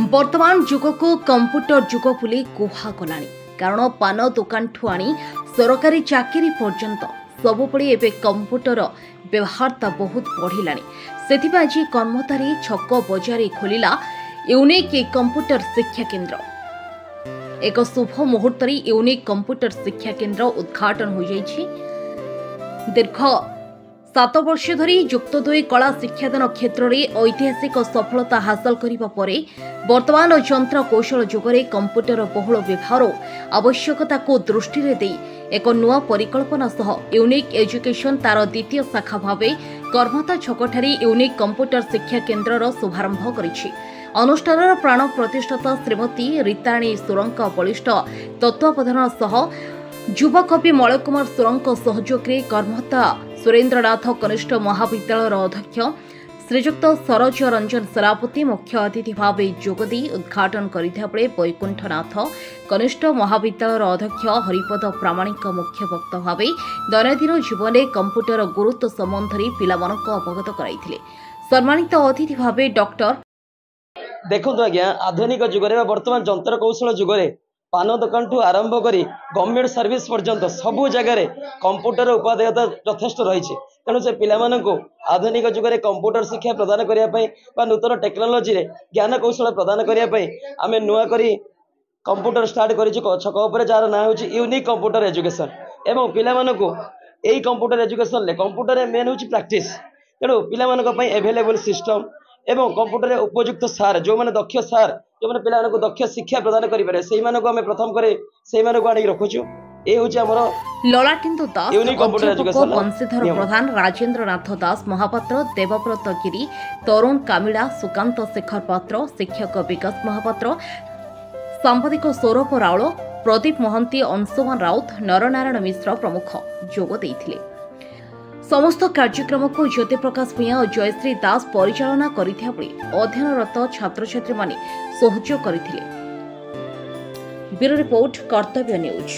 वर्तमान जुग को कंप्यूटर जुग बोली कुहागला कारण पान दुकान ठू आनी सरकारी चाकरी पर्यंत सबुबले एवं कंप्यूटर व्यवहारता बहुत बढ़ला से आज कर्मचारी छक बजारे खोलिला यूनिक कंप्यूटर शिक्षा केन्द्र। एक शुभ मुहूर्त यूनिक कंप्यूटर शिक्षा केन्द्र उद्घाटन हो जाइछि। दीर्घ 7 वर्ष धरी युक्त 2 कला शिक्षादान क्षेत्र में ऐतिहासिक सफलता हासिल करने पर वर्तमान यंत्र कौशल जुगरे कंप्यूटर बहुल व्यवहार आवश्यकता को दृष्टि में दे एक नुआ परिकल्पना सह यूनिक एजुकेशन तार द्वितीय शाखा भावे कर्मता छकठारी यूनिक कंप्यूटर शिक्षा केन्द्र शुभारंभ करिछि। अनुष्ठान प्राण प्रतिष्ठाता श्रीमती रीताणी सुरंग बलिष्ठ तत्वावधान सह युवकवि मलय कुमार सुरंग सहयोग में कर्मता सुरेन्द्रनाथ कनिष्ठ महाविद्यालय अध्यक्ष श्रीजुक्त सरोज रंजन सलापति मुख्य अतिथि भाव जोगदी उद्घाटन करथिबा बेले वैकुंठनाथ कनिष्ठ महाविद्यालय अध्यक्ष हरिपद प्रामाणिक मुख्य वक्ता भाव दैनंदिन जीवन में कंप्यूटर गुरुत्व संबंधी पिलामानक अवगत कराइथिले। सम्मानित अतिथि भाव डॉक्टर देखो आज्ञा आधुनिक जुगरे वर्तमान यंत्र कौशल जुगरे पान दुकान ठू आरंभ करी गवर्नमेंट सर्विस पर्यंत सबू जगार कंप्यूटर उपादेयता यथेष्ट रही तेणु से पिलामानंकु आधुनिक जुगरे कंप्यूटर शिक्षा प्रदान करने नूतन टेक्नोलोजी रे ज्ञान कौशल प्रदान करने आम नुआ करी कंप्यूटर स्टार्ट कर छक उपर जार ना हो यूनिक कंप्यूटर एजुकेशन एवं पिलामानंकु एई कंप्यूटर एजुकेशन ले कंप्यूटर मेन हूँ प्रैक्टिस तेणु पिलामानंक एभेलेबल सिस्टम एवं कंप्यूटर उपयुक्त सार जो मैंने दक्ष सार जो मैंने पिला दक्ष शिक्षा प्रदान करें से प्रथम करे से रखुचु। ललाटेन्दु दास बंशीधर प्रधान राजेन्द्र नाथ दास महापात्र देवव्रत गिरी तरुण कामिड़ा सुकांत शेखर पात्र शिक्षक विकास महापात्र सांबादिक सौरभ राउल प्रदीप महंती अंशुमान राउत नरनारायण मिश्र प्रमुख जोग देइथिले। समस्त कार्यक्रम को ज्योति प्रकाश भूया और जयश्री दास परिचालना करिथिया बेले अध्ययनरत छात्र छात्री माने सहयोग करथिले। ब्यूरो रिपोर्ट कर्तव्य न्यूज।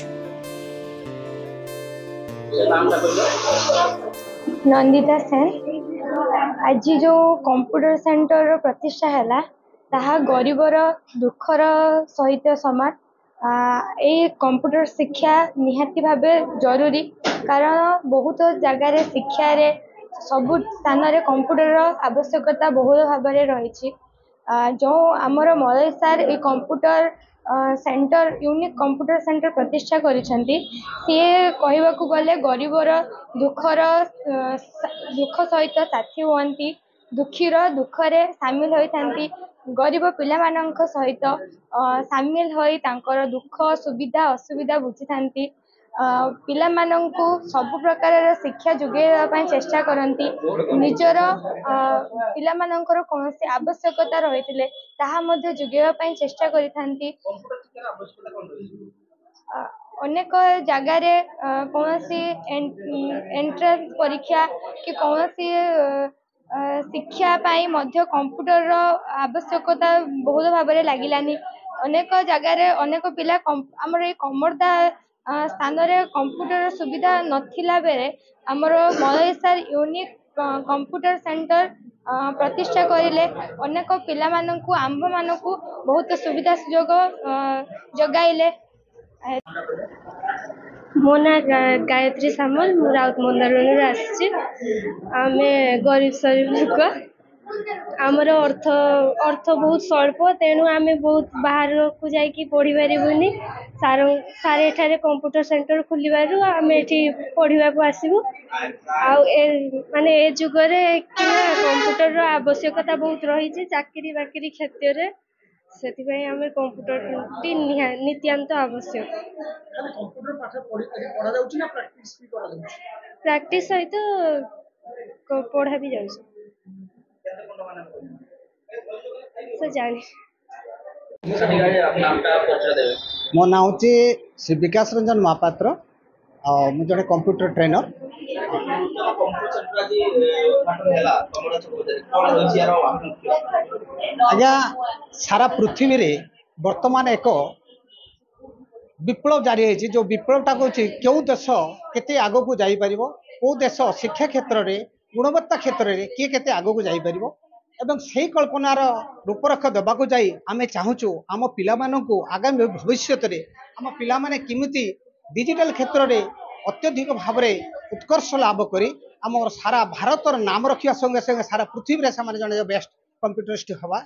नंदिता सेन आज जो कंप्यूटर सेंटर प्रतिष्ठा है ताहा गरीबर दुखर सहित समान ए कंप्यूटर शिक्षा निहाती भावे जरूरी कारण बहुत जगार शिक्षा रे सबु स्थान रे कंप्यूटर आवश्यकता बहुल भाव में रही जो आमर मलय सार a computer centre unique computer centre प्रतिष्ठा करिसेंती सी कहवाकू गले गरीबर दुखर दुख सहित साथी हुअंती दुखीर दुखरे सामिल होइथांती गरीब पिलामानंक सहित सामिल होई तांकर दुख सुविधा असुविधा बुझी थांती पिलामानंकु सब प्रकार शिक्षा जोगेवा पई चेष्टा करंती निजर पिलामानंकर कोनोसी आवश्यकता रहिथिले ताहा मध्ये जोगेवा पई चेष्टा करिथांती। अनेक जगार कोनोसी एंट्रेंस परीक्षा कि कोनोसी शिक्षा पाई मध्य कंप्यूटर आवश्यकता बहुत भाव में लगिलानी अनेक जगार अनेक पिला आमर ये कमरदा स्थान रे कंप्यूटर सुविधा नथिला बेले आमर मलय सार यूनिक कंप्यूटर सेंटर प्रतिष्ठा करिले अनेक पिला मानकु आंभ मानकु बहुत सुविधा सुजोग जगाइले। मो ना गायत्री सामल मु राउत मंदार आसी आम गरीब शरीफ लोक आमर अर्थ बहुत स्वल्प तेणु आम बहुत बाहर को जाकि पढ़ी पारूनी सारे एठारे कंप्यूटर सेंटर खोलू आम ये पढ़ा को आसबू माने ए जुगरे कंप्यूटर आवश्यकता बहुत रही चाकरी बाकरी क्षेत्र में से आम कंप्यूटर नित्यांत आवश्यक प्रैक्टिस सहित पढ़ा भी जाऊँ मो ना हूँ श्री विकास रंजन महापात्र मु जड़े कंप्यूटर ट्रेनर। आज्ञा सारा पृथ्वी रे वर्तमान एक विप्लव जारी है जो विप्लवटा कौन क्यों देश केते आगो को जाई परिबो को देश शिक्षा क्षेत्र में गुणवत्ता क्षेत्र में किए केते आगो को जाई परिबो ଏବଂ ସେହି କଳ୍ପନାର ରୂପରେଖ ଦେବାକୁ ଯାଇ ଆମେ ଚାହୁଁଛୁ ଆମ ପିଲାମାନଙ୍କୁ ଆଗାମୀ ଭବିଷ୍ୟତରେ ଆମ ପିଲାମାନେ କେମିତି ଡିଜିଟାଲ କ୍ଷେତ୍ରରେ ଅତ୍ୟଧିକ ଭାବରେ ଉତ୍କର୍ଷ ଲାଭ କରି ଆମର ସାରା ଭାରତର ନାମ ରଖିବା ସଙ୍ଗେ ସଙ୍ଗେ ସାରା ପୃଥିବୀରେ ସେମାନେ ଜଣେ ବେଷ୍ଟ କମ୍ପ୍ୟୁଟରିଷ୍ଟ ହେବା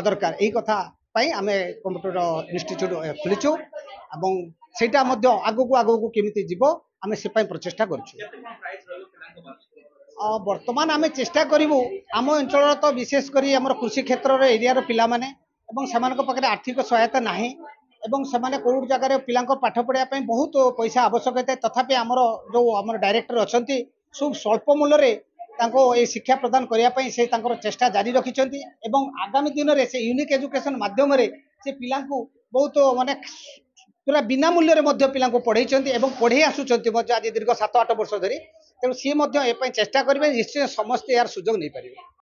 ଦରକାର। ଏହି କଥା ପାଇଁ ଆମେ କମ୍ପ୍ୟୁଟର ଇନଷ୍ଟିଚ୍ୟୁଟ୍ ଖୋଲିଛୁ ଏବଂ ସେଇଟା ମଧ୍ୟ ଆଗକୁ ଆଗକୁ କେମିତି ଯିବ ଆମେ ସେ ପାଇଁ ପ୍ରଚେଷ୍ଟା କରୁଛୁ। ବର୍ତ୍ତମାନ ଆମେ ଚେଷ୍ଟା କରିବୁ ଆମ ଅଞ୍ଚଳର ତ ବିଶେଷ କରି ଆମର କୃଷି କ୍ଷେତ୍ରର ଏରିଆର ପିଲାମାନେ ଏବଂ ସେମାନଙ୍କ ପାଖରେ ଆର୍ଥିକ ସହାୟତା ନାହିଁ ଏବଂ ସେମାନେ କେଉଁ ଜାଗାରେ ପିଲାଙ୍କ ପାଠ ପଢ଼ିବା ପାଇଁ ବହୁତ ପଇସା ଆବଶ୍ୟକ ହୋଇଥାଏ। ତଥାପି ଆମର ଡାଇରେକ୍ଟର ଅଛନ୍ତି ଖୁବ୍ ସ୍ୱଳ୍ପ ମୂଲ୍ୟରେ ତାଙ୍କୁ ଏହି ଶିକ୍ଷା ପ୍ରଦାନ କରିବା ପାଇଁ ସେ ତାଙ୍କର ଚେଷ୍ଟା ଜାରି ରଖିଛନ୍ତି ଏବଂ ଆଗାମୀ ଦିନରେ ସେ ୟୁନିକ୍ ଏଜୁକେସନ ମାଧ୍ୟମରେ ସେ ପିଲାଙ୍କୁ ବହୁତ ମାନେ ପୁରା ବିନା ମୂଲ୍ୟରେ ମଧ୍ୟ ପିଲାଙ୍କୁ ପଢ଼େଇଛନ୍ତି ଏବଂ ପଢ଼େଇ ଆସୁଛନ୍ତି ମଧ୍ୟ ଆଜି ଦୀର୍ଘ 7-8 ବର୍ଷ ଧରି। ତେଣୁ ସିଏ ମଧ୍ୟ ଏ ପାଇଁ ଚେଷ୍ଟା କରିବେ, ନିଶ୍ଚୟ ସମସ୍ତେ ଏହାର ସୁଯୋଗ ନେଇପାରିବେ।